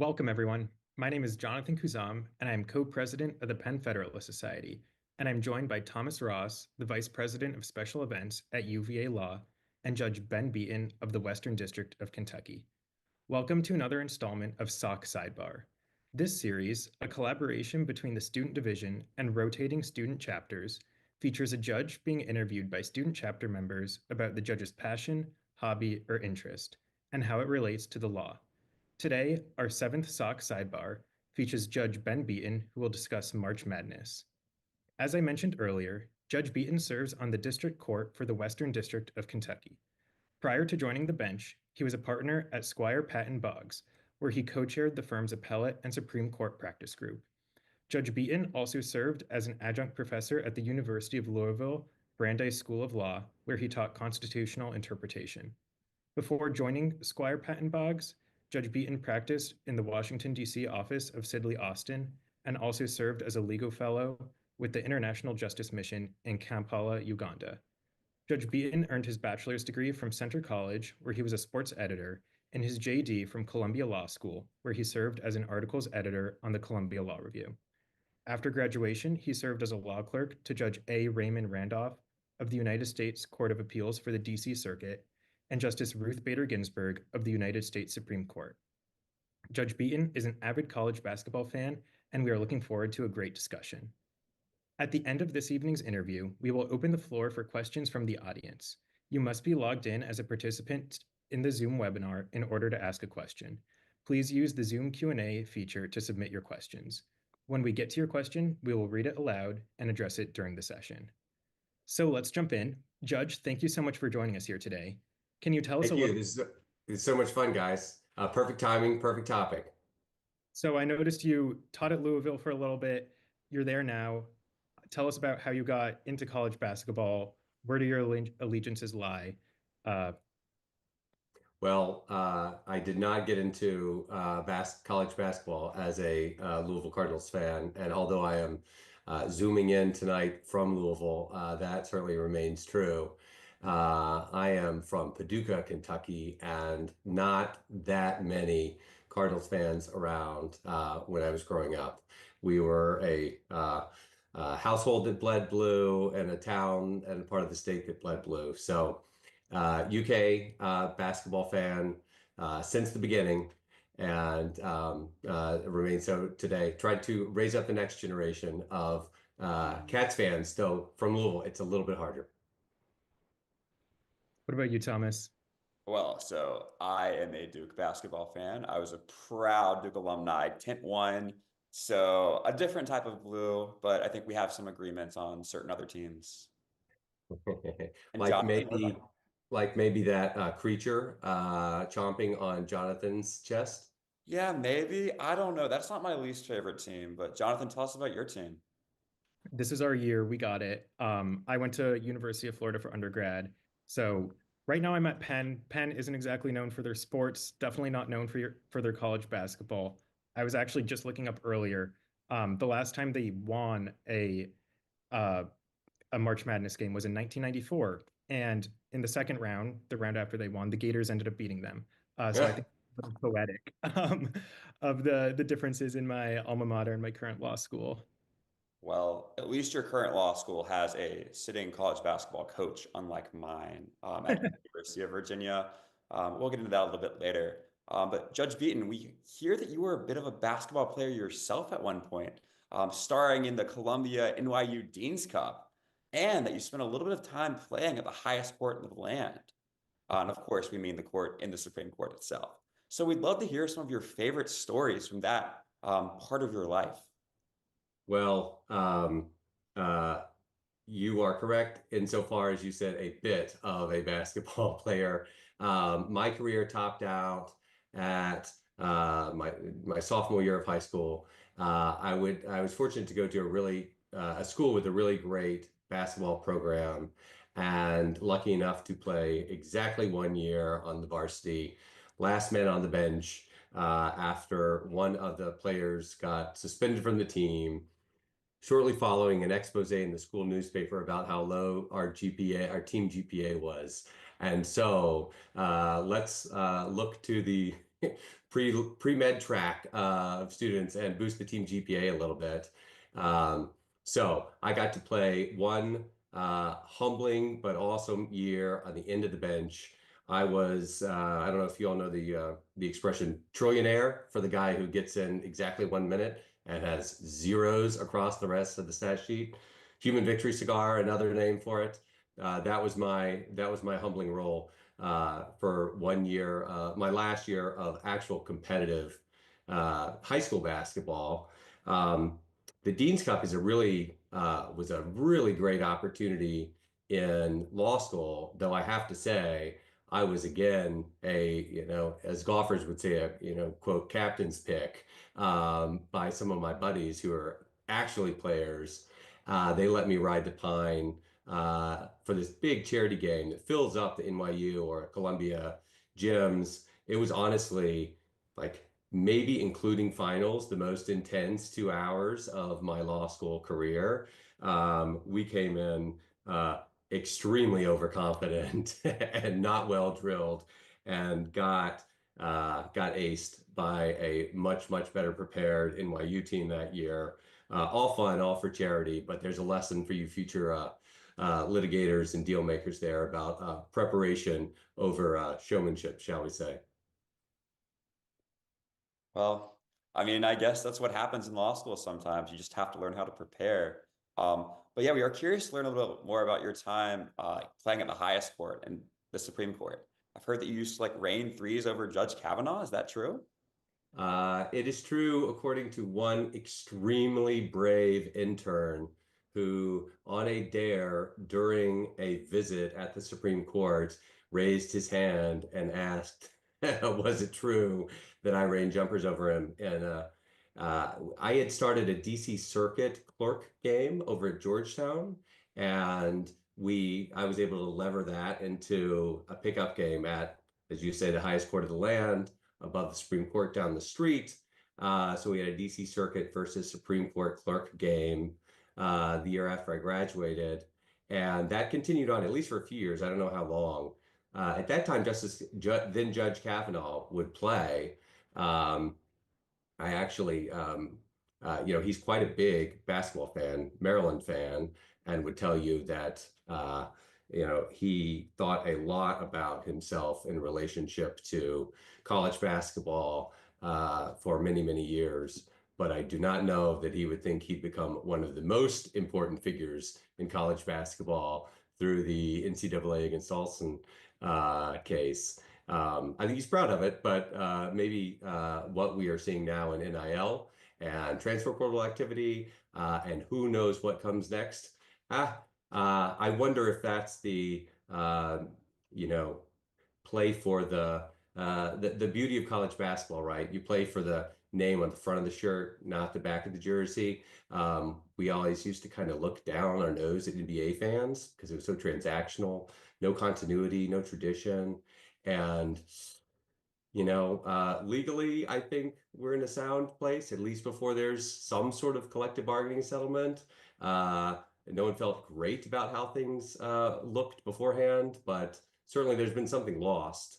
Welcome, everyone. My name is Jonathan Kuzam, and I am co-president of the Penn Federalist Society, and I'm joined by Thomas Ross, the vice president of special events at UVA Law, and Judge Ben Beaton of the Western District of Kentucky. Welcome to another installment of SOC Sidebar. This series, a collaboration between the Student Division and rotating student chapters, features a judge being interviewed by student chapter members about the judge's passion, hobby, or interest, and how it relates to the law. Today, our seventh SOC sidebar features Judge Ben Beaton, who will discuss March Madness. As I mentioned earlier, Judge Beaton serves on the District Court for the Western District of Kentucky. Prior to joining the bench, he was a partner at Squire Patton Boggs, where he co-chaired the firm's appellate and Supreme Court practice group. Judge Beaton also served as an adjunct professor at the University of Louisville Brandeis School of Law, where he taught constitutional interpretation. Before joining Squire Patton Boggs, Judge Beaton practiced in the Washington, D.C. office of Sidley Austin and also served as a legal fellow with the International Justice Mission in Kampala, Uganda. Judge Beaton earned his bachelor's degree from Centre College, where he was a sports editor, and his JD from Columbia Law School, where he served as an articles editor on the Columbia Law Review. After graduation, he served as a law clerk to Judge A. Raymond Randolph of the United States Court of Appeals for the D.C. Circuit and Justice Ruth Bader Ginsburg of the United States Supreme Court. Judge Beaton is an avid college basketball fan, and we are looking forward to a great discussion. At the end of this evening's interview, we will open the floor for questions from the audience. You must be logged in as a participant in the Zoom webinar in order to ask a question. Please use the Zoom Q&A feature to submit your questions. When we get to your question, we will read it aloud and address it during the session. So let's jump in. Judge, thank you so much for joining us here today. Can you tell us a little? Thank you. This is so much fun, guys. Perfect timing, perfect topic. So I noticed you taught at Louisville for a little bit. You're there now. Tell us about how you got into college basketball. Where do your allegiances lie? I did not get into college basketball as a Louisville Cardinals fan. And although I am zooming in tonight from Louisville, that certainly remains true. I am from Paducah, Kentucky, and not that many Cardinals fans around when I was growing up. We were a household that bled blue and a town and part of the state that bled blue. So UK basketball fan since the beginning and remains so today. Tried to raise up the next generation of Cats fans, though from Louisville, it's a little bit harder. What about you, Thomas? Well, so I am a Duke basketball fan. I was a proud Duke alumni, Tint One. So a different type of blue, but I think we have some agreements on certain other teams. Like maybe that creature chomping on Jonathan's chest. Yeah, maybe. I don't know. That's not my least favorite team, but Jonathan, tell us about your team. This is our year. We got it. I went to University of Florida for undergrad. So right now I'm at Penn. Penn isn't exactly known for their sports, definitely not known for their college basketball. I was actually just looking up earlier. The last time they won a March Madness game was in 1994. And in the second round, the round after they won, the Gators ended up beating them. So I think it's poetic of the differences in my alma mater and my current law school. Well, at least your current law school has a sitting college basketball coach, unlike mine at the University of Virginia. We'll get into that a little bit later. But Judge Beaton, we hear that you were a bit of a basketball player yourself at one point, starring in the Columbia NYU Dean's Cup, and that you spent a little bit of time playing at the highest court in the land. And of course, we mean the court in the Supreme Court itself. So we'd love to hear some of your favorite stories from that part of your life. Well, you are correct insofar as you said a bit of a basketball player. My career topped out at my sophomore year of high school. I was fortunate to go to a school with a really great basketball program, and lucky enough to play exactly 1 year on the varsity, last man on the bench after one of the players got suspended from the team. Shortly following an expose in the school newspaper about how low our team GPA was. And so let's look to the pre-med track of students and boost the team GPA a little bit. So I got to play one humbling but awesome year on the end of the bench. I was, I don't know if you all know the expression trillionaire for the guy who gets in exactly 1 minute and has zeros across the rest of the stat sheet. Human victory cigar, another name for it. That was my humbling role for 1 year, my last year of actual competitive high school basketball. The Dean's Cup is a really was a really great opportunity in law school, though I have to say I was again as golfers would say, quote, captain's pick by some of my buddies who are actually players. They let me ride the pine for this big charity game that fills up the NYU or Columbia gyms. It was honestly like maybe including finals, the most intense 2 hours of my law school career. We came in extremely overconfident and not well drilled, and got aced by a much better prepared NYU team that year. All fun, all for charity, but there's a lesson for you future litigators and deal makers there about preparation over showmanship, shall we say. Well, I mean, I guess that's what happens in law school sometimes. You just have to learn how to prepare. But yeah, we are curious to learn a little bit more about your time playing at the highest court and the Supreme Court. I've heard that you used to like rain threes over Judge Kavanaugh. Is that true? It is true, according to one extremely brave intern who, on a dare during a visit at the Supreme Court, raised his hand and asked, was it true that I rained jumpers over him? And I had started a DC Circuit clerk game over at Georgetown, and I was able to lever that into a pickup game at, as you say, the highest court of the land above the Supreme Court down the street. So we had a DC Circuit versus Supreme Court clerk game the year after I graduated. And that continued on at least for a few years. I don't know how long. At that time, then Judge Kavanaugh would play. I actually, he's quite a big basketball fan, Maryland fan, and would tell you that, he thought a lot about himself in relationship to college basketball for many years. But I do not know that he would think he'd become one of the most important figures in college basketball through the NCAA against Olson case. I think he's proud of it, but maybe what we are seeing now in NIL and transfer portal activity, and who knows what comes next. I wonder if that's the play for the beauty of college basketball, right? You play for the name on the front of the shirt, not the back of the jersey. We always used to kind of look down our nose at NBA fans because it was so transactional, no continuity, no tradition. And legally, I think we're in a sound place, at least before there's some sort of collective bargaining settlement. No one felt great about how things looked beforehand, but certainly there's been something lost.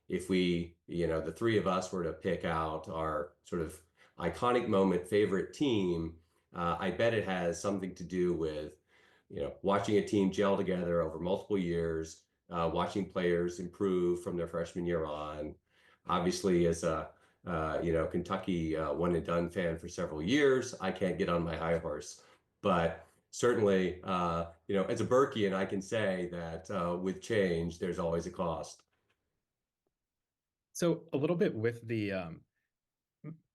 If we, the three of us were to pick out our sort of iconic moment favorite team, I bet it has something to do with, watching a team gel together over multiple years, watching players improve from their freshman year on. Obviously, as a Kentucky one and done fan for several years, I can't get on my high horse. But certainly, as a Berkeyan, I can say that with change, there's always a cost. So a little bit with the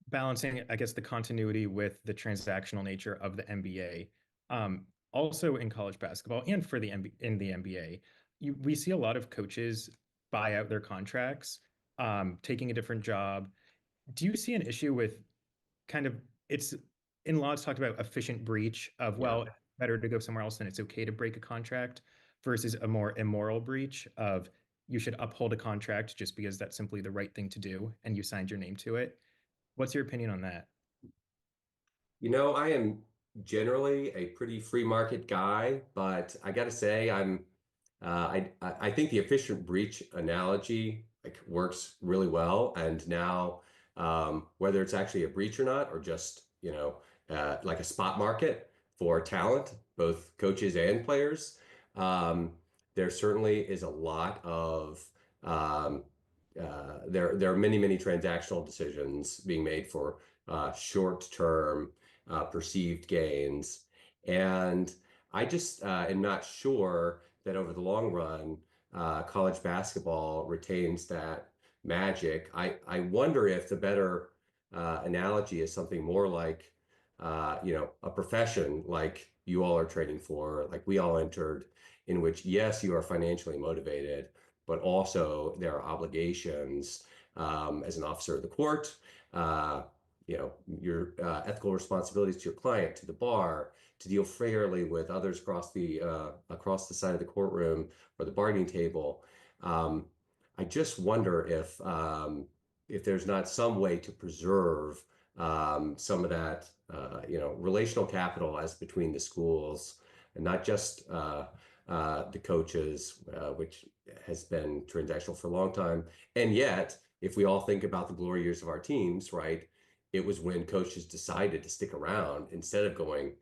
balancing, I guess, the continuity with the transactional nature of the NBA. Also in college basketball and for the in the NBA, we see a lot of coaches buy out their contracts, taking a different job. Do you see an issue with kind of it's in law it's talked about efficient breach of, well, Yeah. better to go somewhere else and it's okay to break a contract versus a more immoral breach of you should uphold a contract just because that's simply the right thing to do and you signed your name to it. What's your opinion on that? I am generally a pretty free market guy, but I got to say, I think the efficient breach analogy like works really well. And now, whether it's actually a breach or not, or just, like a spot market for talent, both coaches and players, um, there certainly is a lot of um, there are many transactional decisions being made for short-term perceived gains, and I just am not sure that over the long run, college basketball retains that magic. I wonder if the better analogy is something more like a profession like you all are training for, like we all entered, in which yes, you are financially motivated, but also there are obligations as an officer of the court, uh, your ethical responsibilities to your client, to the bar, to deal fairly with others across the side of the courtroom or the bargaining table. Um, I just wonder if there's not some way to preserve some of that relational capital as between the schools, and not just the coaches, which has been transactional for a long time. And yet, if we all think about the glory years of our teams, right, it was when coaches decided to stick around instead of going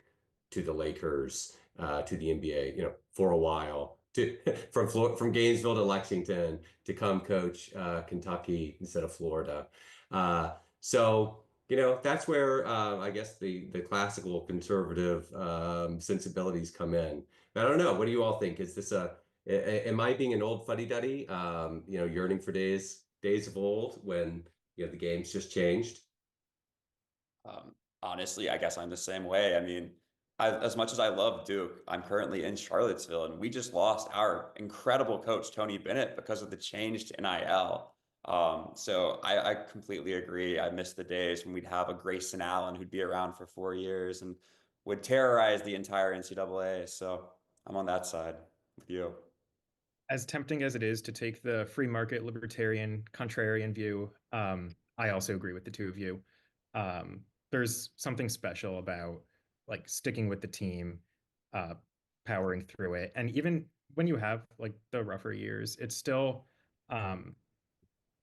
to the Lakers, to the NBA, for a while, to from Gainesville to Lexington to come coach Kentucky instead of Florida. So that's where I guess the classical conservative sensibilities come in. I don't know. What do you all think? Is this am I being an old fuddy-duddy, yearning for days of old when, the game's just changed? Honestly, I guess I'm the same way. I mean, as much as I love Duke, I'm currently in Charlottesville, and we just lost our incredible coach, Tony Bennett, because of the change to NIL. So I completely agree. I miss the days when we'd have a Grayson Allen who'd be around for 4 years and would terrorize the entire NCAA. So I'm on that side with you. As tempting as it is to take the free market libertarian contrarian view, I also agree with the two of you. There's something special about like sticking with the team, uh, powering through it, and even when you have like the rougher years, it's still um,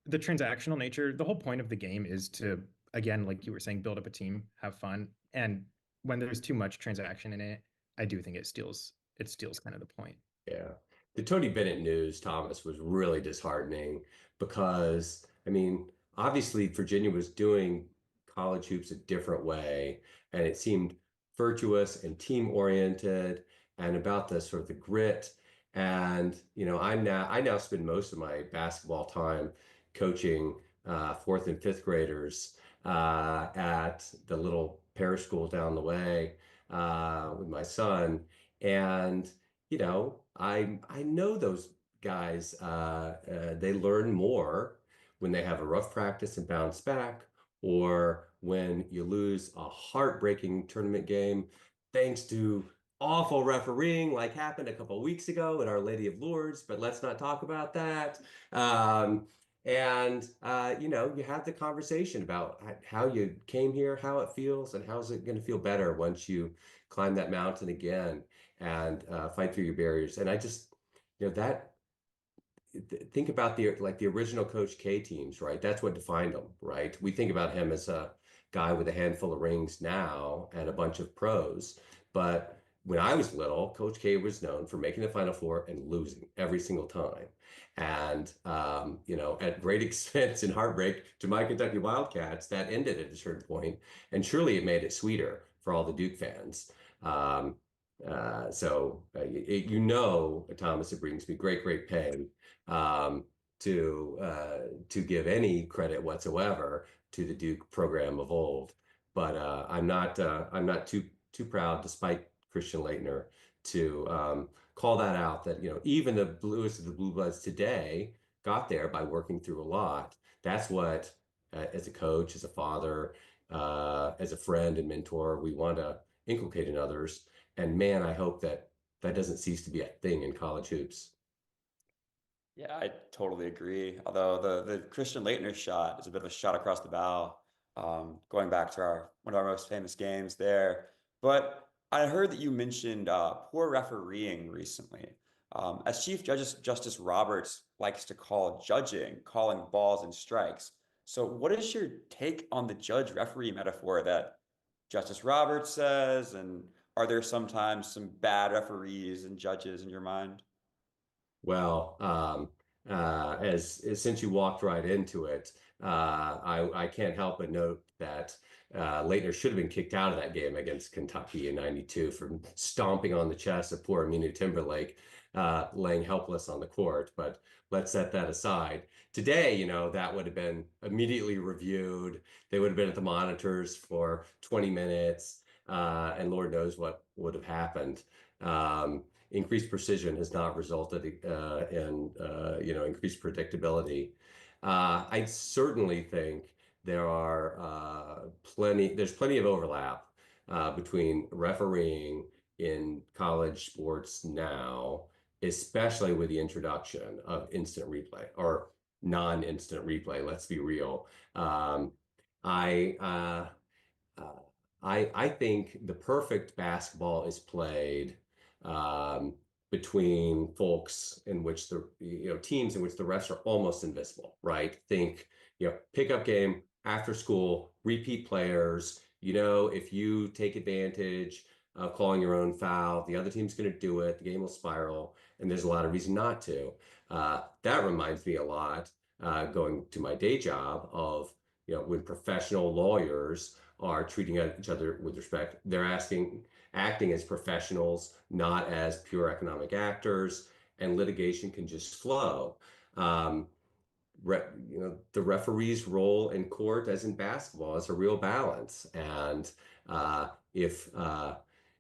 the transactional nature. The whole point of the game is to, again, like you were saying, build up a team, have fun, and when there's too much transaction in it, I do think it steals kind of the point. Yeah. The Tony Bennett news, Thomas, was really disheartening because, I mean, obviously Virginia was doing college hoops a different way, and it seemed virtuous and team oriented and about the sort of the grit. And, I now spend most of my basketball time coaching fourth and fifth graders at the little parish school down the way with my son. And I know those guys. They learn more when they have a rough practice and bounce back, or when you lose a heartbreaking tournament game thanks to awful refereeing, like happened a couple of weeks ago at Our Lady of Lourdes. But let's not talk about that. And you have the conversation about how you came here, how it feels, and how's it going to feel better once you climb that mountain again and fight through your barriers. And I just, that think about the original Coach K teams, right? That's what defined them, right? We think about him as a guy with a handful of rings now and a bunch of pros, but when I was little, Coach K was known for making the Final Four and losing every single time. And, at great expense and heartbreak to my Kentucky Wildcats, that ended at a certain point. And surely it made it sweeter for all the Duke fans. Thomas, it brings me great pain um, to give any credit whatsoever to the Duke program of old. But I'm not too proud, despite Christian Laettner, to call that out. That even the bluest of the blue bloods today got there by working through a lot. That's what, as a coach, as a father, as a friend and mentor, we want to inculcate in others. And man, I hope that doesn't cease to be a thing in college hoops. Yeah, I totally agree. Although the Christian Laettner shot is a bit of a shot across the bow, going back to one of our most famous games there. But I heard that you mentioned poor refereeing recently. As Chief Justice Roberts likes to call judging, calling balls and strikes. So what is your take on the judge-referee metaphor that Justice Roberts says? And are there sometimes some bad referees and judges in your mind? Well, as since you walked right into it, I can't help but note that Leitner should have been kicked out of that game against Kentucky in '92 for stomping on the chest of poor Amina Timberlake, laying helpless on the court. But let's set that aside. Today, that would have been immediately reviewed. They would have been at the monitors for 20 minutes, and Lord knows what would have happened. Increased precision has not resulted in increased predictability. I certainly think there's plenty of overlap between refereeing in college sports now, especially with the introduction of instant replay or non-instant replay. Let's be real. I uh, I think the perfect basketball is played um, between folks in which teams in which the refs are almost invisible, right? Think, pickup game after school, repeat players. If you take advantage of calling your own foul, the other team's going to do it. The game will spiral, and there's a lot of reason not to. That reminds me a lot, going to my day job, of when professional lawyers are treating each other with respect. They're acting as professionals, not as pure economic actors, and litigation can just flow. Um, the referee's role in court, as in basketball, is a real balance. And uh, if uh,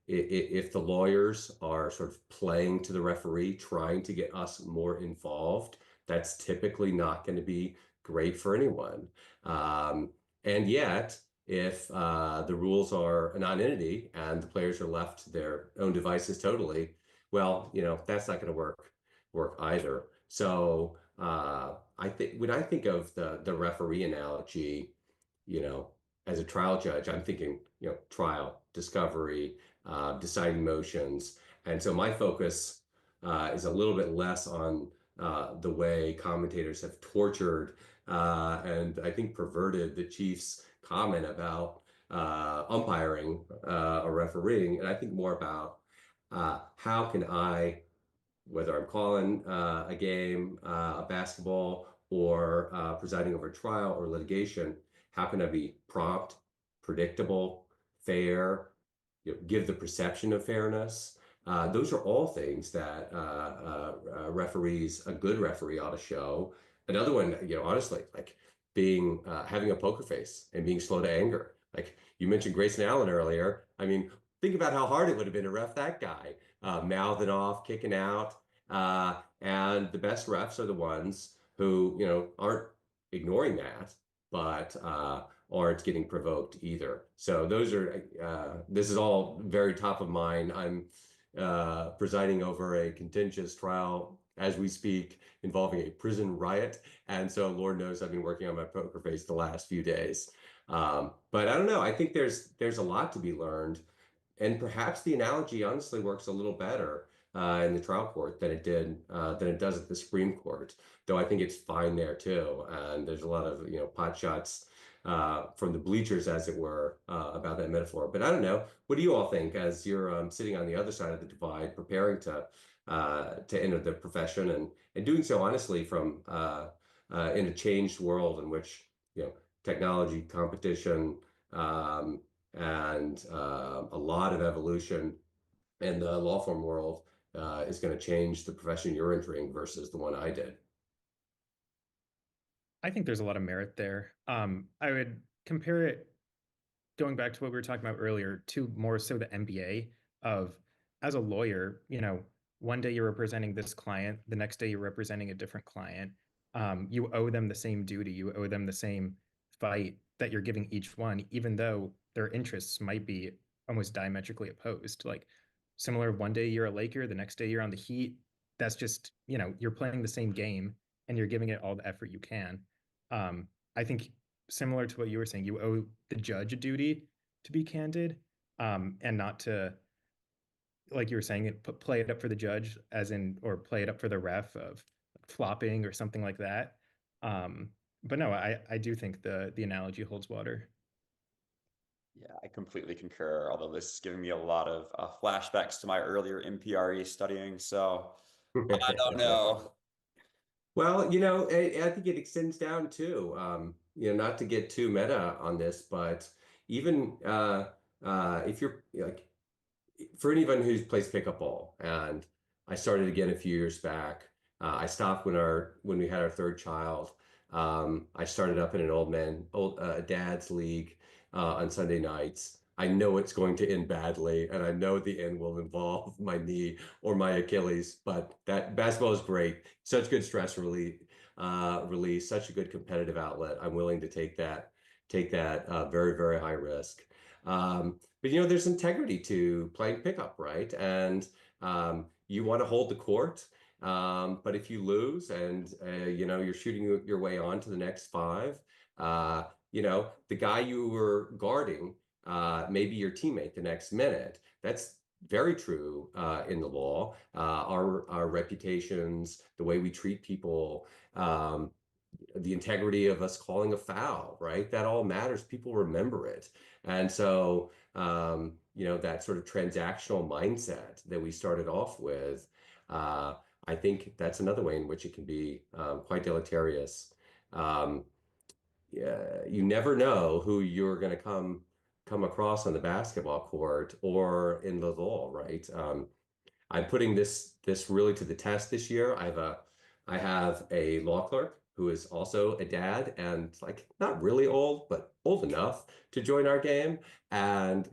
if the lawyers are sort of playing to the referee, trying to get us more involved, that's typically not going to be great for anyone. Um, and yet, if the rules are a non-entity and the players are left to their own devices totally, well, that's not going to work either. So I think when I think of the referee analogy, you know, as a trial judge, I'm thinking, trial, discovery, deciding motions. And so my focus is a little bit less on the way commentators have tortured and I think perverted the Chiefs' comment about umpiring or refereeing. And I think more about how can I, whether I'm calling a game, a basketball, or presiding over a trial or litigation, how can I be prompt, predictable, fair, give the perception of fairness? Those are all things that referees, a good referee, ought to show. Another one, honestly, like having a poker face and being slow to anger. Like you mentioned Grayson Allen earlier. I mean, think about how hard it would have been to ref that guy, mouthing off, kicking out. And the best refs are the ones who, aren't ignoring that, but aren't getting provoked either. So this is all very top of mind. I'm presiding over a contentious trial as we speak involving a prison riot. And so Lord knows I've been working on my poker face the last few days. But I don't know. I think there's a lot to be learned. And perhaps the analogy honestly works a little better in the trial court than it does at the Supreme Court. Though I think it's fine there too. And there's a lot of pot shots from the bleachers, as it were, about that metaphor. But I don't know. What do you all think as you're sitting on the other side of the divide, preparing to enter the profession and doing so honestly from in a changed world in which technology, competition, and a lot of evolution in the law firm world is going to change the profession you're entering versus the one I did. I think there's a lot of merit there. I would compare it, going back to what we were talking about earlier, to more so the MBA of, as a lawyer, one day you're representing this client, the next day you're representing a different client. You owe them the same duty, you owe them the same fight that you're giving each one, even though their interests might be almost diametrically opposed. Like, similar, one day you're a Laker, the next day you're on the Heat. That's just, you're playing the same game and you're giving it all the effort you can. I think, similar to what you were saying, you owe the judge a duty to be candid, and not to, like you were saying, play it up for the judge, as in, or play it up for the ref of, flopping or something like that. But no, I do think the analogy holds water. Yeah, I completely concur, although this is giving me a lot of flashbacks to my earlier MPRE studying, so I don't know. Well, I think it extends down too. Not to get too meta on this, but even if you're like, for anyone who's plays pickup ball, and I started again a few years back. I stopped when we had our third child. I started up in an old dad's league on Sunday nights. I know it's going to end badly, and I know the end will involve my knee or my Achilles. But that basketball is great, such good stress release, such a good competitive outlet. I'm willing to take that very, very high risk. But there's integrity to playing pickup, right? And you want to hold the court. But if you lose and you're shooting your way on to the next five, the guy you were guarding may be your teammate the next minute. That's very true in the law. Our reputations, the way we treat people, the integrity of us calling a foul, right? That all matters. People remember it. And so, that sort of transactional mindset that we started off with, I think that's another way in which it can be quite deleterious. Um, yeah, you never know who you're going to come across on the basketball court or in the law, right? I'm putting this really to the test this year. I have a law clerk who is also a dad and like not really old, but old enough to join our game. And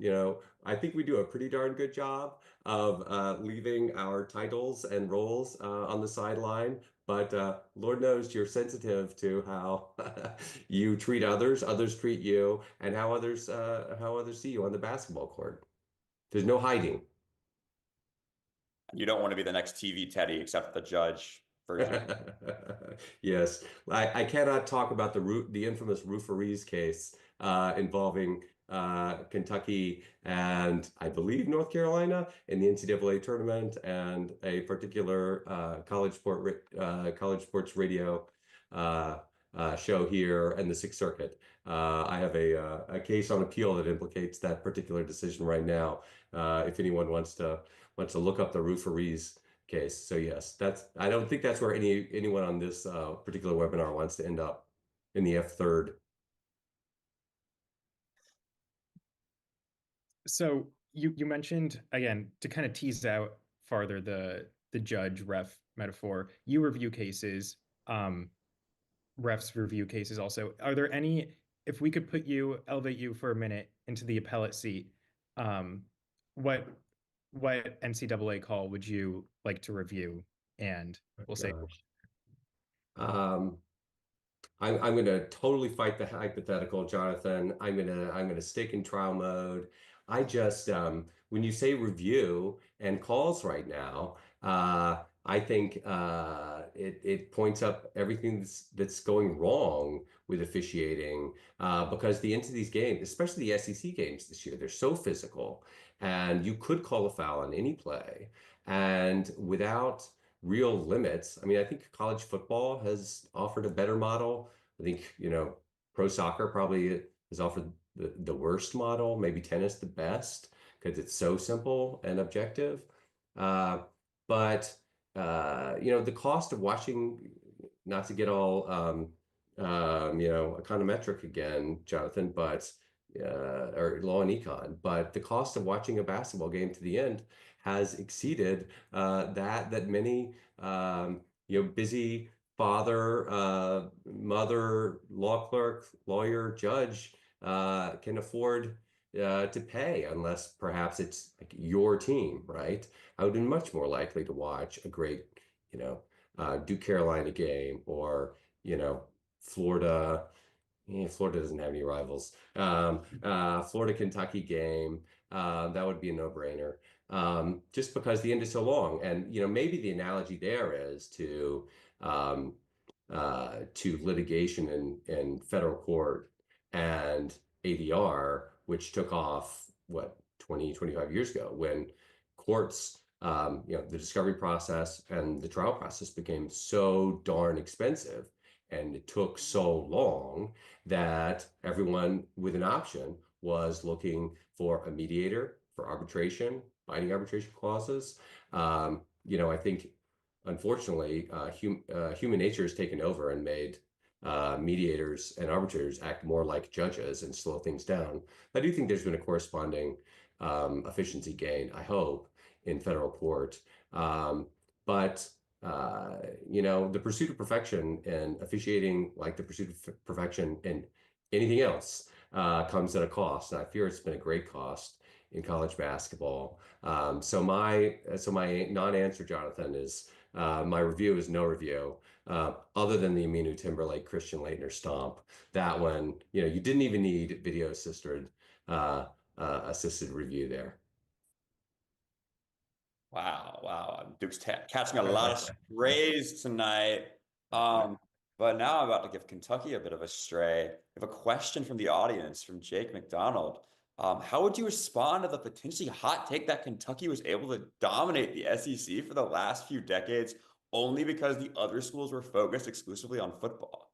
I think we do a pretty darn good job of leaving our titles and roles on the sideline. But Lord knows you're sensitive to how you treat others treat you, and how others see you on the basketball court. There's no hiding. You don't want to be the next TV Teddy, except the judge version. Yes, I cannot talk about the infamous Rooferees case involving Kentucky and I believe North Carolina in the NCAA tournament and a particular college sports radio uh, show here and the Sixth Circuit. I have a case on appeal that implicates that particular decision right now. If anyone wants to look up the Rooferees case. So yes, I don't think that's where anyone on this particular webinar wants to end up in the F3rd. So you mentioned again to kind of tease out farther the judge ref metaphor. You review cases, refs review cases also. Are there any, if we could elevate you for a minute into the appellate seat, what NCAA call would you like to review? And we'll say, Um, I'm going to totally fight the hypothetical, Jonathan. I'm gonna stick in trial mode. I just when you say review and calls right now, I think it points up everything that's going wrong with officiating because into these games, especially the SEC games this year, they're so physical, and you could call a foul on any play, and without real limits. I mean, I think college football has offered a better model. I think, pro soccer probably has offered the worst model, maybe tennis the best because it's so simple and objective. But the cost of watching, not to get all, econometric again, Jonathan, but or law and econ, but the cost of watching a basketball game to the end has exceeded that many busy father, mother, law clerk, lawyer, judge can afford to pay, unless perhaps it's like your team, right? I would be much more likely to watch a great, Duke Carolina game or, Florida. Florida doesn't have any rivals. Florida Kentucky game. That would be a no-brainer. Just because the end is so long, and maybe the analogy there is um, to litigation in federal court and ADR, which took off what 20, 25 years ago when courts the discovery process and the trial process became so darn expensive, and it took so long that everyone with an option was looking for a mediator for arbitration, binding arbitration clauses. I think, unfortunately, human nature has taken over and made mediators and arbitrators act more like judges and slow things down. I do think there's been a corresponding efficiency gain, I hope, in federal court. But the pursuit of perfection and officiating, like the pursuit of perfection in anything else, comes at a cost. And I fear it's been a great cost in college basketball. So my non-answer, Jonathan, is my review is no review, other than the Aminu Timberlake Christian Laettner stomp. That one, you didn't even need video assisted review there. Wow. Duke's catching a lot of strays tonight. But now I'm about to give Kentucky a bit of a stray. I have a question from the audience from Jake McDonald. How would you respond to the potentially hot take that Kentucky was able to dominate the SEC for the last few decades only because the other schools were focused exclusively on football?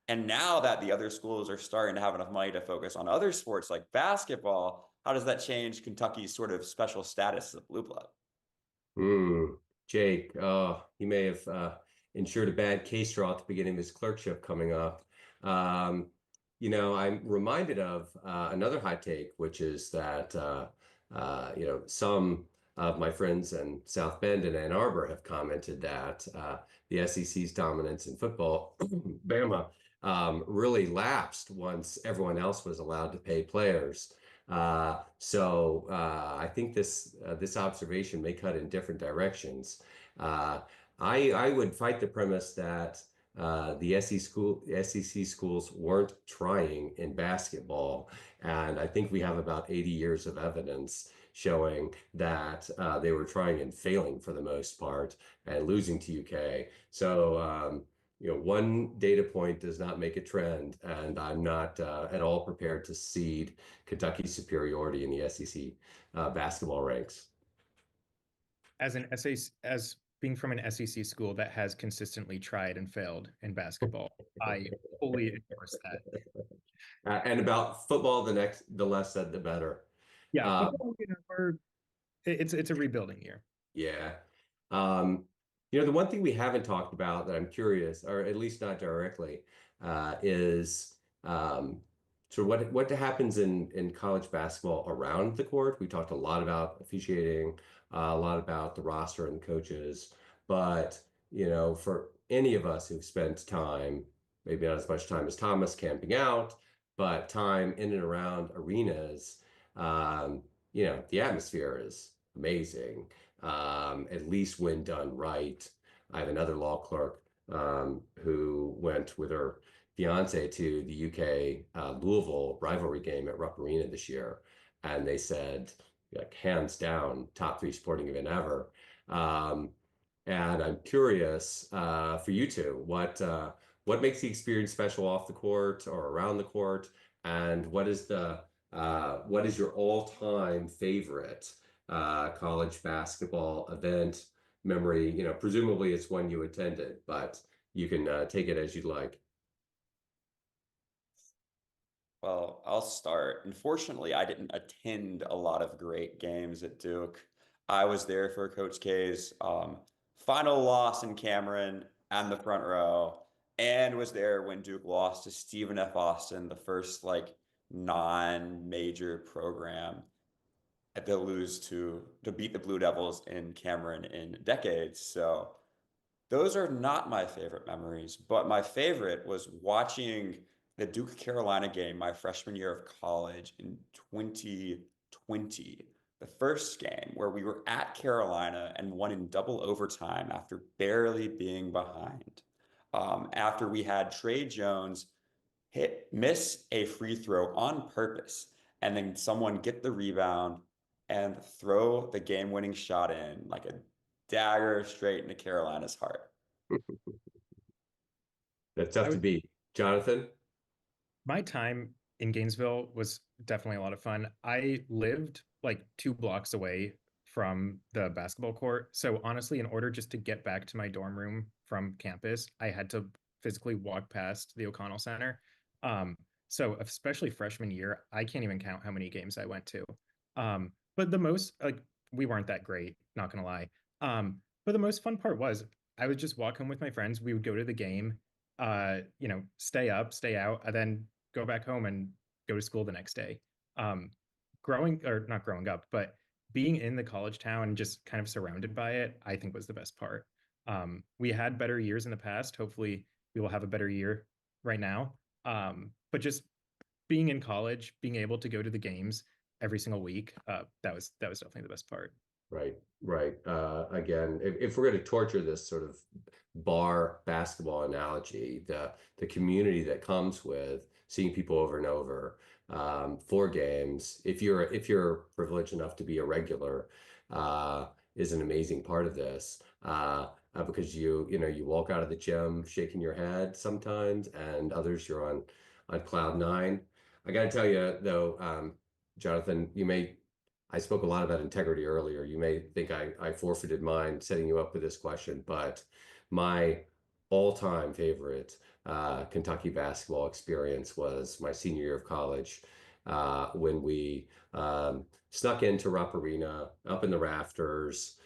And now that the other schools are starting to have enough money to focus on other sports like basketball, how does that change Kentucky's sort of special status as a blue blood? Jake, he may have insured a bad case draw at the beginning of his clerkship coming up. I'm reminded of another hot take, which is that some of my friends in South Bend and Ann Arbor have commented that the SEC's dominance in football, Bama, really lapsed once everyone else was allowed to pay players. So I think this observation may cut in different directions. I would fight the premise that the SEC schools weren't trying in basketball, and I think we have about 80 years of evidence showing that they were trying and failing for the most part and losing to UK. So one data point does not make a trend, and I'm not at all prepared to cede Kentucky's superiority in the SEC basketball ranks. As being from an SEC school that has consistently tried and failed in basketball, I fully endorse that. And about football, the less said, the better. Yeah, football, it's a rebuilding year. Yeah. The one thing we haven't talked about that I'm curious, or at least not directly, is sort of what happens in college basketball around the court. We talked a lot about officiating, a lot about the roster and the coaches, but for any of us who've spent time, maybe not as much time as Thomas camping out, but time in and around arenas, the atmosphere is amazing. At least when done right. I have another law clerk who went with her fiance to the UK Louisville rivalry game at Rupp Arena this year, and they said, like, hands down, top 3 sporting event ever. And I'm curious for you two, what makes the experience special off the court or around the court, and what is your all-time favorite college basketball event memory? Presumably it's one you attended, but you can take it as you'd like. Well, I'll start. Unfortunately, I didn't attend a lot of great games at Duke. I was there for Coach K's final loss in Cameron and the front row, and was there when Duke lost to Stephen F. Austin, the first non-major program they'll lose to beat the Blue Devils in Cameron in decades. So those are not my favorite memories, but my favorite was watching the Duke Carolina game my freshman year of college in 2020, the first game where we were at Carolina and won in double overtime after barely being behind. After we had Trey Jones miss a free throw on purpose, and then someone get the rebound and throw the game-winning shot in like a dagger straight into Carolina's heart. That's tough to beat. Jonathan? My time in Gainesville was definitely a lot of fun. I lived like 2 blocks away from the basketball court. So honestly, in order just to get back to my dorm room from campus, I had to physically walk past the O'Connell Center. So especially freshman year, I can't even count how many games I went to. But the most like we weren't that great, not gonna lie. But the most fun part was I would just walk home with my friends. We would go to the game, stay up, stay out, and then go back home and go to school the next day. Growing or not growing up, but being in the college town and just kind of surrounded by it, I think was the best part. We had better years in the past. Hopefully, we will have a better year right now. But just being in college, being able to go to the games every single week, that was definitely the best part. Right, right. Again, if we're going to torture this sort of bar basketball analogy, the community that comes with seeing people over and over for games, if you're privileged enough to be a regular, is an amazing part of this. Because you walk out of the gym shaking your head sometimes, and others you're on cloud nine. I got to tell you though, Jonathan, I spoke a lot about integrity earlier. You may think I forfeited mine setting you up with this question, but my all-time favorite Kentucky basketball experience was my senior year of college when we snuck into Rupp Arena up in the rafters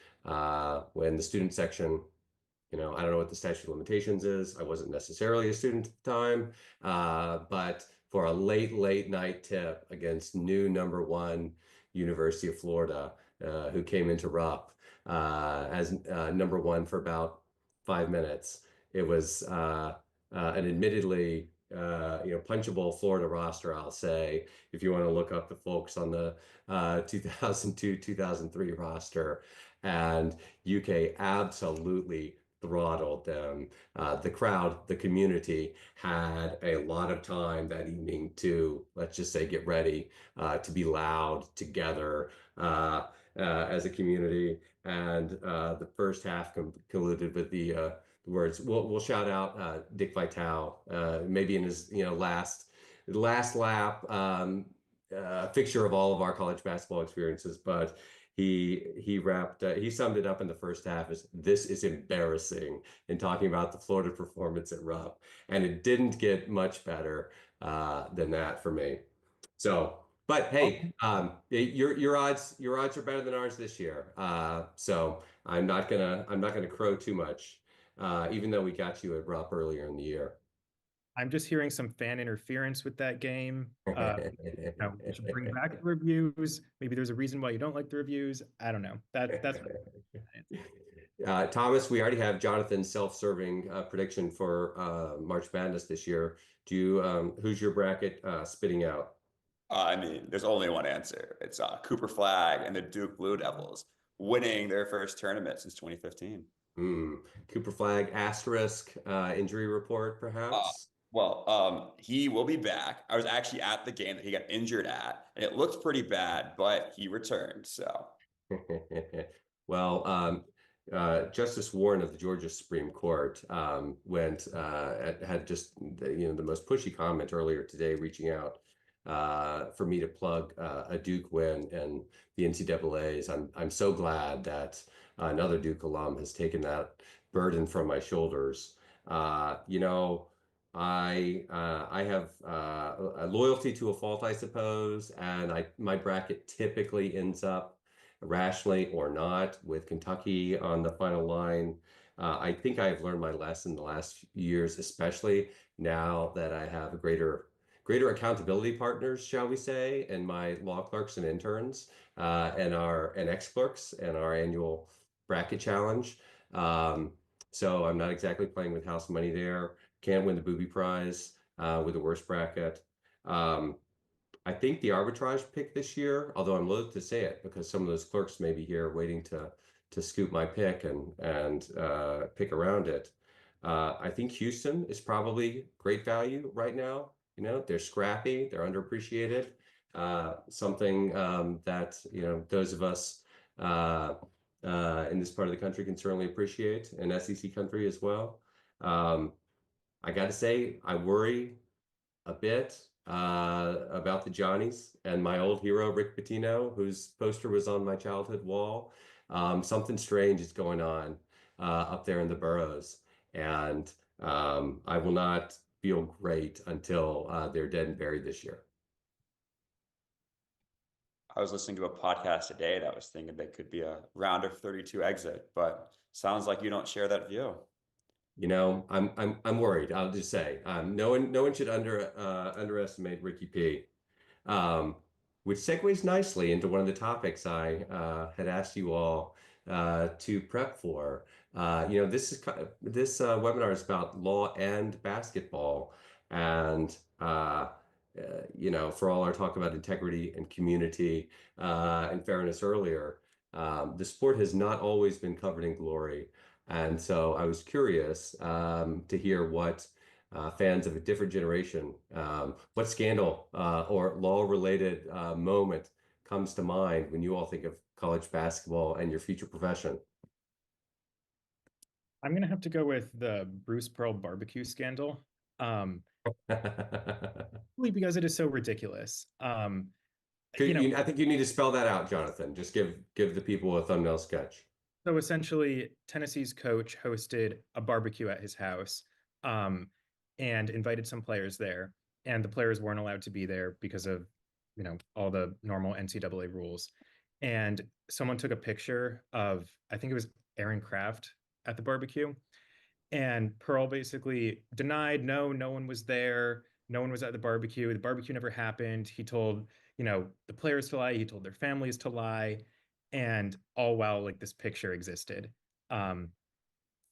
when the student section, I don't know what the statute of limitations is. I wasn't necessarily a student at the time, but for a late night tip against new number one University of Florida, who came into Rupp as number one for about 5 minutes. It was an admittedly punchable Florida roster, I'll say, if you want to look up the folks on the 2002-2003 roster. And UK absolutely throttled them. The crowd, the community had a lot of time that evening to, let's just say, get ready to be loud together as a community. And the first half concluded with the words. We'll shout out Dick Vitale, maybe in his last lap, fixture of all of our college basketball experiences, but he summed it up in the first half as "this is embarrassing" in talking about the Florida performance at Rupp, and it didn't get much better than that for me. So, but hey, your odds are better than ours this year. So I'm not gonna crow too much, even though we got you at Rupp earlier in the year. I'm just hearing some fan interference with that game. We should bring back the reviews. Maybe there's a reason why you don't like the reviews. I don't know. That's Thomas, we already have Jonathan's self-serving prediction for March Madness this year. Who's your bracket spitting out? I mean, there's only one answer. It's Cooper Flag and the Duke Blue Devils winning their first tournament since 2015. Cooper Flag asterisk injury report, perhaps? He will be back. I was actually at the game that he got injured at, and it looked pretty bad, but he returned. So, well, Justice Warren of the Georgia Supreme Court had just the most pushy comment earlier today, reaching out for me to plug a Duke win and the NCAA's. I'm so glad that another Duke alum has taken that burden from my shoulders. I have a loyalty to a fault, I suppose, and my bracket typically ends up rationally or not with Kentucky on the final line. I think I've learned my lesson the last few years, especially now that I have greater accountability partners, shall we say, and my law clerks and interns and ex-clerks and our annual bracket challenge. So I'm not exactly playing with house money there. Can't win the booby prize with the worst bracket. I think the arbitrage pick this year, although I'm loath to say it because some of those clerks may be here waiting to scoop my pick and pick around it. I think Houston is probably great value right now. They're scrappy, they're underappreciated. Something that those of us in this part of the country can certainly appreciate, and SEC country as well. I got to say, I worry a bit about the Johnnies and my old hero, Rick Pitino, whose poster was on my childhood wall. Something strange is going on up there in the boroughs, and I will not feel great until they're dead and buried this year. I was listening to a podcast today that was thinking they could be a round of 32 exit, but sounds like you don't share that view. I'm worried. I'll just say, no one should underestimate Ricky P. Um, which segues nicely into one of the topics I had asked you all to prep for. This webinar is about law and basketball, and for all our talk about integrity and community and fairness earlier, the sport has not always been covered in glory. And so I was curious to hear what fans of a different generation, what scandal or law-related moment comes to mind when you all think of college basketball and your future profession? I'm gonna have to go with the Bruce Pearl barbecue scandal. Only because it is so ridiculous. I think you need to spell that out, Jonathan. Just give the people a thumbnail sketch. So essentially, Tennessee's coach hosted a barbecue at his house, and invited some players there, and the players weren't allowed to be there because of, all the normal NCAA rules. And someone took a picture of, I think it was Aaron Kraft at the barbecue, and Pearl basically denied, no one was there, no one was at the barbecue never happened. He told, the players to lie, he told their families to lie, and all while like this picture existed. um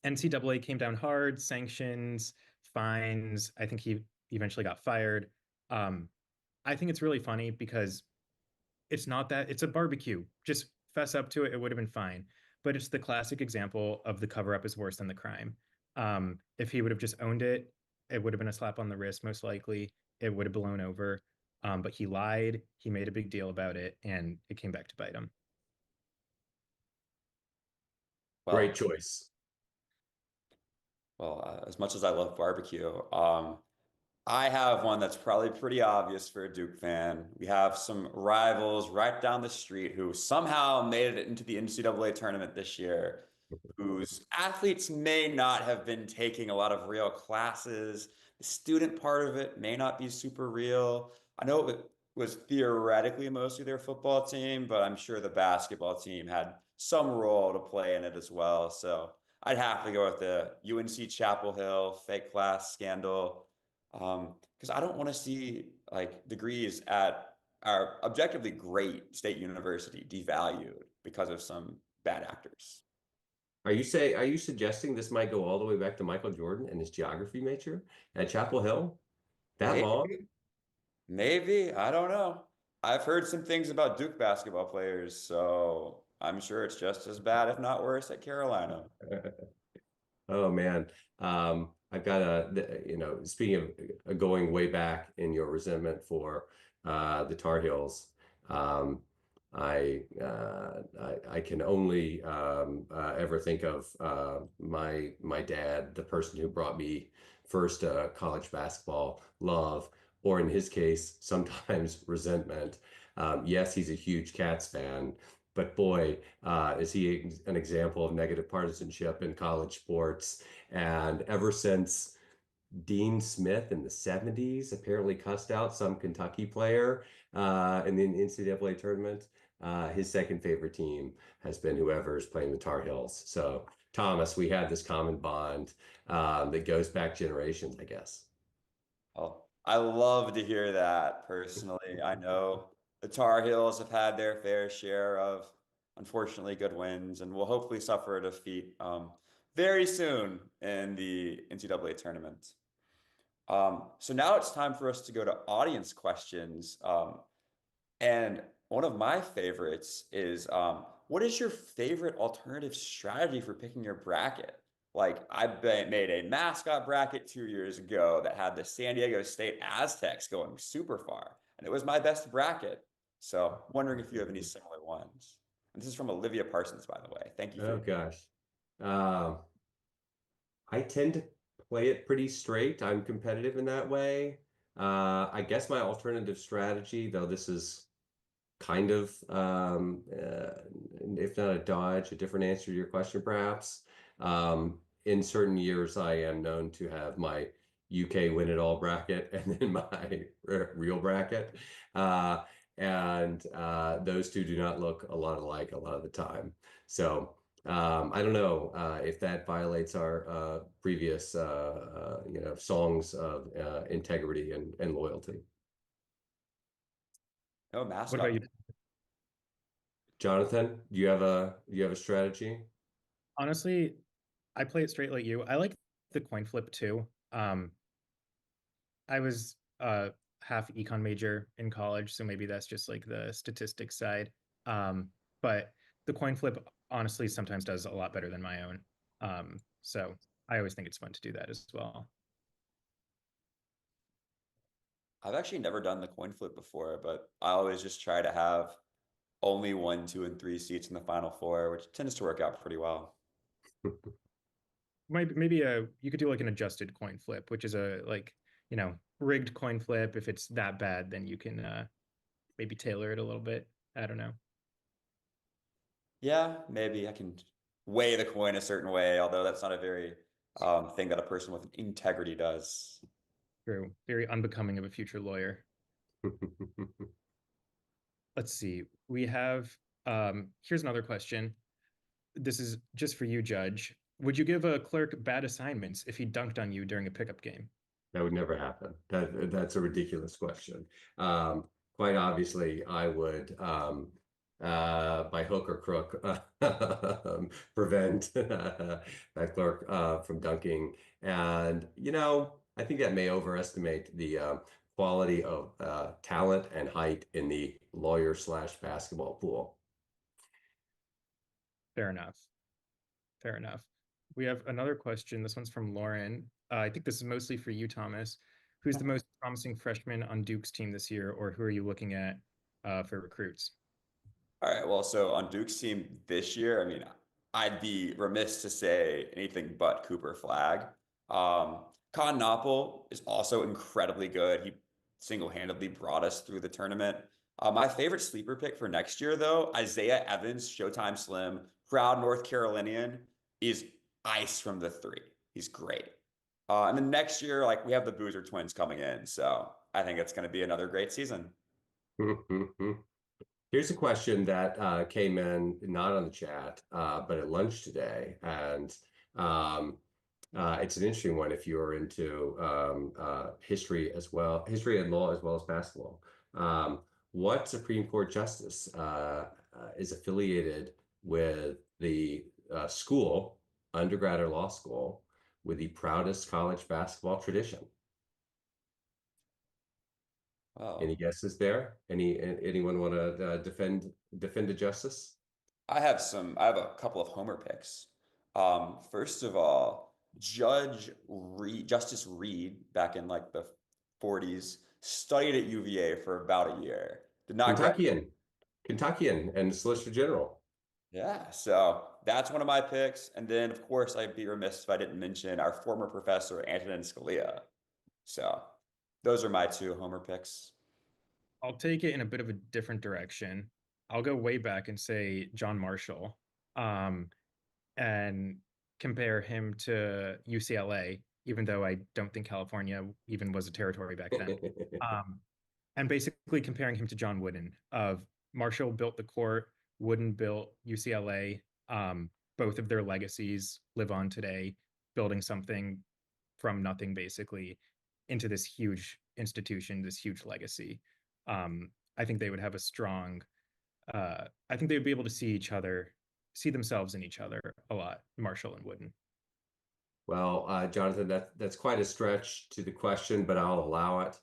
NCAA came down hard, sanctions, fines. I think he eventually got fired. I think it's really funny because it's not that, it's a barbecue. Just fess up to it. It would have been fine. But it's the classic example of the cover up is worse than the crime. If he would have just owned it, it would have been a slap on the wrist, most likely. It would have blown over. But he lied. He made a big deal about it, and it came back to bite him. Well, Great choice. as much as I love barbecue, I have one that's probably pretty obvious for a Duke fan. We have some rivals right down the street who somehow made it into the NCAA tournament this year, whose athletes may not have been taking a lot of real classes. The student part of it may not be super real. I know it was theoretically mostly their football team, but I'm sure the basketball team had some role to play in it as well. So I'd have to go with the UNC Chapel Hill fake class scandal. Because I don't want to see like degrees at our objectively great state university devalued because of some bad actors. Are you suggesting this might go all the way back to Michael Jordan and his geography major at Chapel Hill? That long? Maybe, I don't know. I've heard some things about Duke basketball players, so I'm sure it's just as bad, if not worse, at Carolina. Oh man. I've got speaking of going way back in your resentment for the Tar Heels, um, I can only ever think of my dad, the person who brought me first college basketball love, or in his case, sometimes resentment. Yes, he's a huge Cats fan, but boy, is he an example of negative partisanship in college sports. And ever since Dean Smith in the 70s apparently cussed out some Kentucky player in the NCAA tournament, his second favorite team has been whoever's playing the Tar Heels. So, Thomas, we had this common bond that goes back generations, I guess. Oh, I love to hear that personally. I know the Tar Heels have had their fair share of unfortunately good wins and will hopefully suffer a defeat very soon in the NCAA tournament. So now it's time for us to go to audience questions. And one of my favorites is what is your favorite alternative strategy for picking your bracket? Like made a mascot bracket 2 years ago that had the San Diego State Aztecs going super far, and it was my best bracket. So wondering if you have any similar ones. And this is from Olivia Parsons, by the way. Thank you for Oh gosh. I tend to play it pretty straight. I'm competitive in that way. I guess my alternative strategy, though this is kind of, if not a dodge, a different answer to your question, perhaps. In certain years, I am known to have my UK win it all bracket and then my real bracket. And those two do not look a lot alike a lot of the time. So I don't know if that violates our previous, songs of integrity and loyalty. No What mascot. about you? Jonathan, do you have a strategy? Honestly, I play it straight like you. I like the coin flip too. I was half econ major in college, so maybe that's just like the statistics side. But the coin flip honestly sometimes does a lot better than my own. So I always think it's fun to do that as well. I've actually never done the coin flip before, but I always just try to have only 1, 2, and 3 seats in the final four, which tends to work out pretty well. Maybe you could do like an adjusted coin flip, which is a rigged coin flip. If it's that bad, then you can maybe tailor it a little bit. I don't know. Yeah, maybe I can weigh the coin a certain way, although that's not a very thing that a person with integrity does. True. Very unbecoming of a future lawyer. Let's see. We have here's another question. This is just for you, Judge. Would you give a clerk bad assignments if he dunked on you during a pickup game? That would never happen. That's a ridiculous question. Quite obviously, I would, by hook or crook, prevent that clerk from dunking. And I think that may overestimate the quality of talent and height in the lawyer slash basketball pool. Fair enough. Fair enough. We have another question. This one's from Lauren. I think this is mostly for you, Thomas. Who's the most promising freshman on Duke's team this year, or who are you looking at for recruits? All right, well, so on Duke's team this year, I mean, I'd be remiss to say anything but Cooper Flag. Con Noppel is also incredibly good. He single-handedly brought us through the tournament. My favorite sleeper pick for next year, though, Isaiah Evans, Showtime Slim, proud North Carolinian, is ice from the three. He's great. And then next year, like we have the Boozer twins coming in, so I think it's going to be another great season. Here's a question that came in not on the chat, but at lunch today, and it's an interesting one if you're into history as well, history and law as well as basketball. What Supreme Court justice is affiliated with the school, undergrad or law school, with the proudest college basketball tradition? Wow. Any guesses there? Anyone want to defend the justice? I have a couple of homer picks. First of all, Justice Reed, back in like the 40s, studied at UVA for about a year. Did not graduate. Kentuckian and Solicitor General. Yeah, so that's one of my picks. And then, of course, I'd be remiss if I didn't mention our former professor, Antonin Scalia. So those are my two homer picks. I'll take it in a bit of a different direction. I'll go way back and say John Marshall, and compare him to UCLA, even though I don't think California even was a territory back then. And basically comparing him to John Wooden. Of Marshall built the court, Wooden built UCLA. Both of their legacies live on today, building something from nothing basically into this huge institution, this huge legacy. I think they would have a strong, I think they would be able to see themselves in each other a lot, Marshall and Wooden. Well, Jonathan, that's quite a stretch to the question, but I'll allow it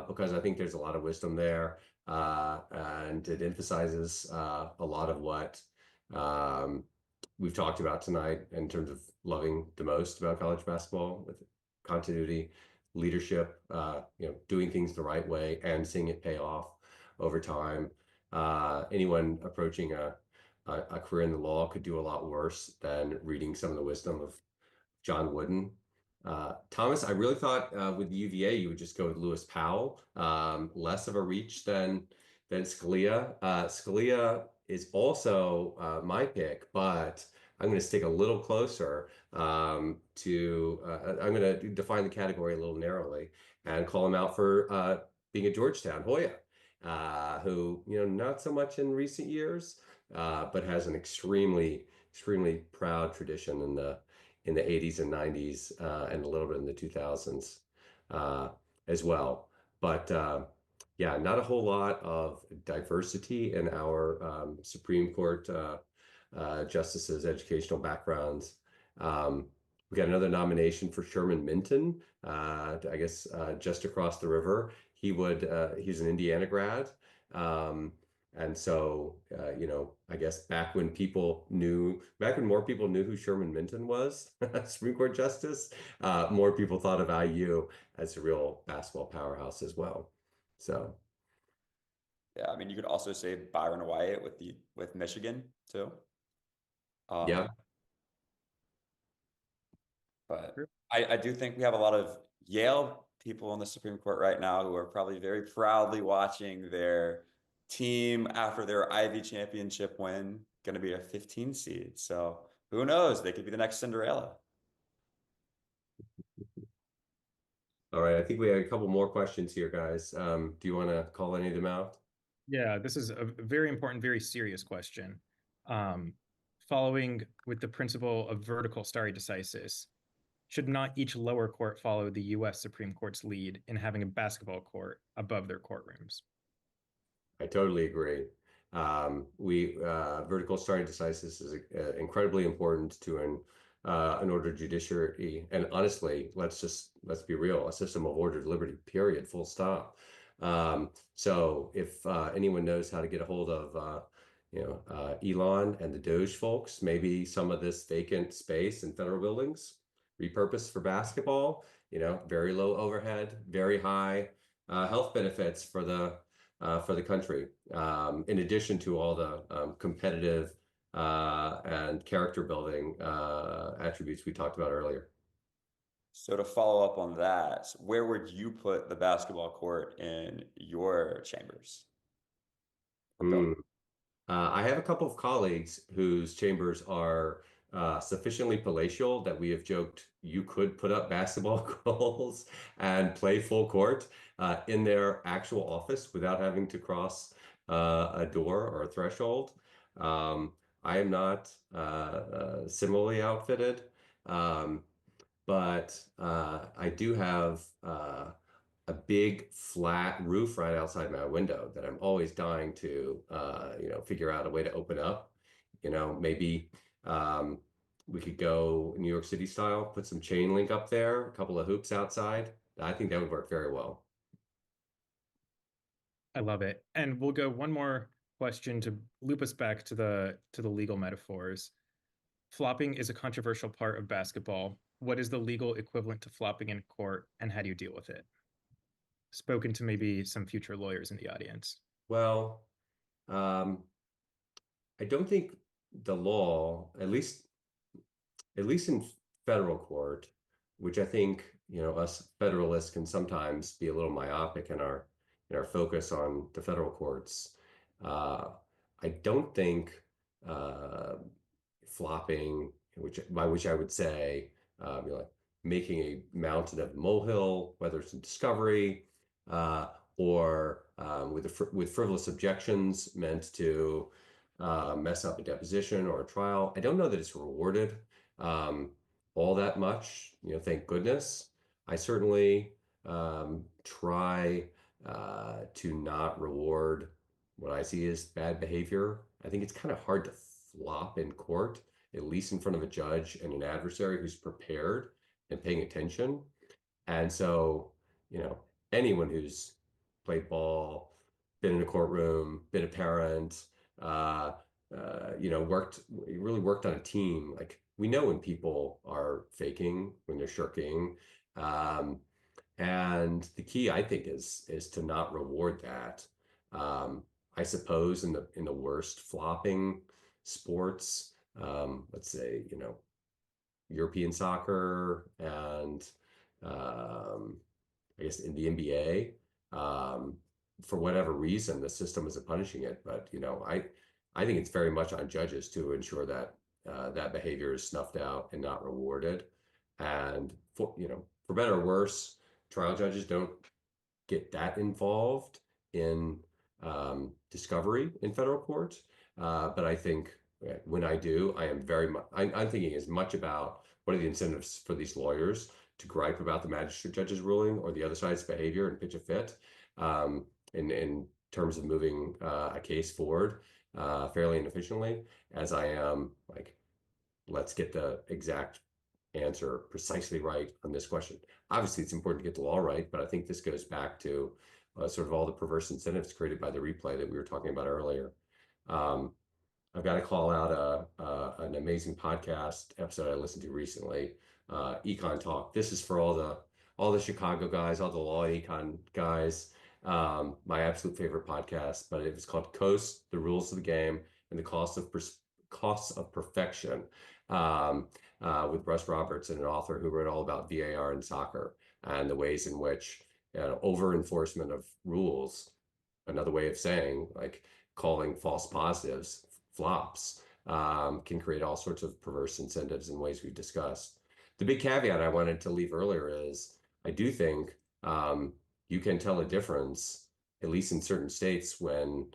because I think there's a lot of wisdom there, and it emphasizes a lot of what we've talked about tonight in terms of loving the most about college basketball, with continuity, leadership, doing things the right way and seeing it pay off over time. Anyone approaching a career in the law could do a lot worse than reading some of the wisdom of John Wooden. Thomas, I really thought with the UVA you would just go with Lewis Powell. Less of a reach than Scalia. Scalia is also my pick, but I'm going to stick a little closer I'm going to define the category a little narrowly and call him out for being a Georgetown Hoya, who, not so much in recent years, but has an extremely proud tradition in the 80s and 90s and a little bit in the 2000s as well. But yeah, not a whole lot of diversity in our Supreme Court justices' educational backgrounds. We got another nomination for Sherman Minton, I guess just across the river. He's an Indiana grad. And so, I guess back when more people knew who Sherman Minton was, Supreme Court Justice, more people thought of IU as a real basketball powerhouse as well. So, Yeah, I mean, you could also say Byron Wyatt with Michigan too. yeah. But I do think we have a lot of Yale people on the Supreme Court right now who are probably very proudly watching their team after their Ivy championship win, going to be a 15 seed. So who knows? They could be the next Cinderella. All right, I think we have a couple more questions here, guys. Do you want to call any of them out? Yeah, this is a very important, very serious question. Following with the principle of vertical stare decisis, should not each lower court follow the U.S. Supreme Court's lead in having a basketball court above their courtrooms? I totally agree. Vertical stare decisis is incredibly important to an ordered judiciary, and honestly, let's be real, a system of ordered liberty. Period. Full stop. So if anyone knows how to get a hold of Elon and the Doge folks, maybe some of this vacant space in federal buildings repurposed for basketball. Very low overhead, very high health benefits for the country, in addition to all the competitive and character building attributes we talked about earlier. So to follow up on that, where would you put the basketball court in your chambers? I have a couple of colleagues whose chambers are sufficiently palatial that we have joked you could put up basketball goals and play full court in their actual office without having to cross a door or a threshold. I am not similarly outfitted, but I do have a big flat roof right outside my window that I'm always dying to, figure out a way to open up. Maybe we could go New York City style, put some chain link up there, a couple of hoops outside. I think that would work very well. I love it. And we'll go one more question to loop us back to the legal metaphors. Flopping is a controversial part of basketball. What is the legal equivalent to flopping in court, and how do you deal with it? Spoken to maybe some future lawyers in the audience. Well, I don't think the law, at least in federal court, which I think, us Federalists can sometimes be a little myopic in our focus on the federal courts. I don't think flopping, by which I would say, like making a mountain of molehill, whether it's in discovery or with frivolous objections meant to mess up a deposition or a trial. I don't know that it's rewarded all that much, thank goodness. I certainly try to not reward what I see as bad behavior. I think it's kind of hard to flop in court, at least in front of a judge and an adversary who's prepared and paying attention. And so, anyone who's played ball, been in a courtroom, been a parent, really worked on a team. Like, we know when people are faking, when they're shirking. And the key, I think, is to not reward that. I suppose in the worst flopping sports, let's say, European soccer and I guess in the NBA. For whatever reason, the system isn't punishing it. But I think it's very much on judges to ensure that that behavior is snuffed out and not rewarded. And for better or worse, trial judges don't get that involved in discovery in federal court. But I think when I do, I am very much, I'm thinking as much about what are the incentives for these lawyers to gripe about the magistrate judge's ruling or the other side's behavior and pitch a fit in terms of moving a case forward fairly and efficiently, as I am like, let's get the exact answer precisely right on this question. Obviously, it's important to get the law right, but I think this goes back to sort of all the perverse incentives created by the replay that we were talking about earlier. I've got to call out an amazing podcast episode I listened to recently, Econ Talk. This is for all the Chicago guys, all the law econ guys. My absolute favorite podcast, but it was called Coast: The Rules of the Game and the Costs of Perfection, with Russ Robertson, an author who wrote all about VAR in soccer and the ways in which over enforcement of rules, another way of saying like calling false positives flops, can create all sorts of perverse incentives in ways we've discussed. The big caveat I wanted to leave earlier is I do think you can tell a difference, at least in certain states, when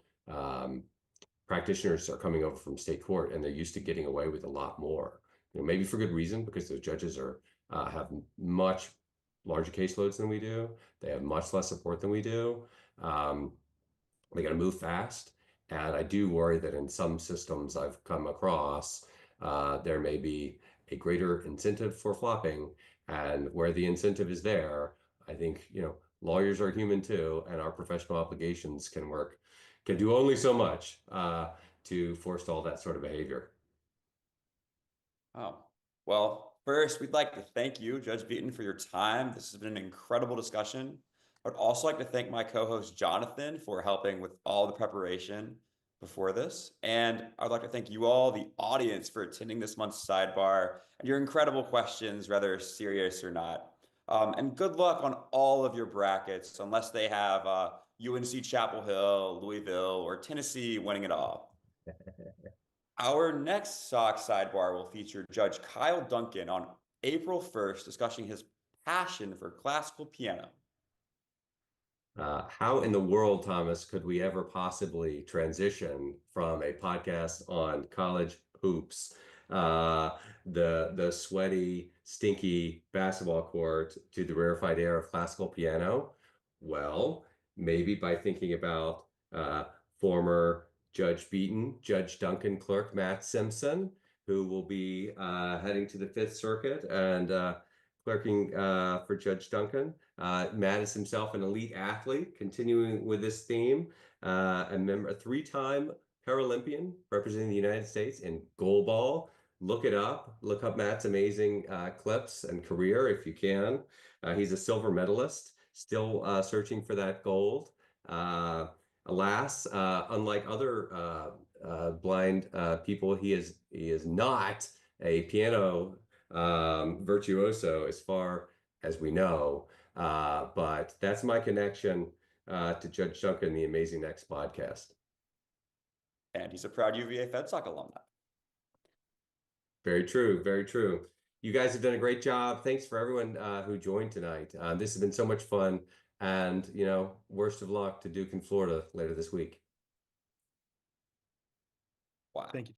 practitioners are coming over from state court and they're used to getting away with a lot more. Maybe for good reason, because those judges have much larger caseloads than we do. They have much less support than we do. They got to move fast. And I do worry that in some systems I've come across, there may be a greater incentive for flopping. And where the incentive is there, I think, lawyers are human too, and our professional obligations can do only so much to forestall that sort of behavior. Oh, well, first, we'd like to thank you, Judge Beaton, for your time. This has been an incredible discussion. I'd also like to thank my co-host, Jonathan, for helping with all the preparation before this. And I'd like to thank you all, the audience, for attending this month's sidebar and your incredible questions, whether serious or not. And good luck on all of your brackets, unless they have UNC Chapel Hill, Louisville, or Tennessee winning it all. Our next SOC sidebar will feature Judge Kyle Duncan on April 1st, discussing his passion for classical piano. How in the world, Thomas, could we ever possibly transition from a podcast on college hoops, the sweaty, stinky basketball court, to the rarefied air of classical piano? Well, maybe by thinking about former Judge Beaton, Judge Duncan clerk Matt Simpson, who will be heading to the Fifth Circuit and clerking for Judge Duncan. Matt is himself an elite athlete, continuing with this theme, a three-time Paralympian representing the United States in goalball. Look it up. Look up Matt's amazing clips and career if you can. He's a silver medalist, still searching for that gold. Alas, unlike other blind people, he is not a piano virtuoso as far as we know. But that's my connection to Judge Duncan, the Amazing Next podcast. And he's a proud UVA FedSoc alumni. Very true, very true. You guys have done a great job. Thanks for everyone who joined tonight. This has been so much fun. And, worst of luck to Duke and Florida later this week. Wow. Thank you.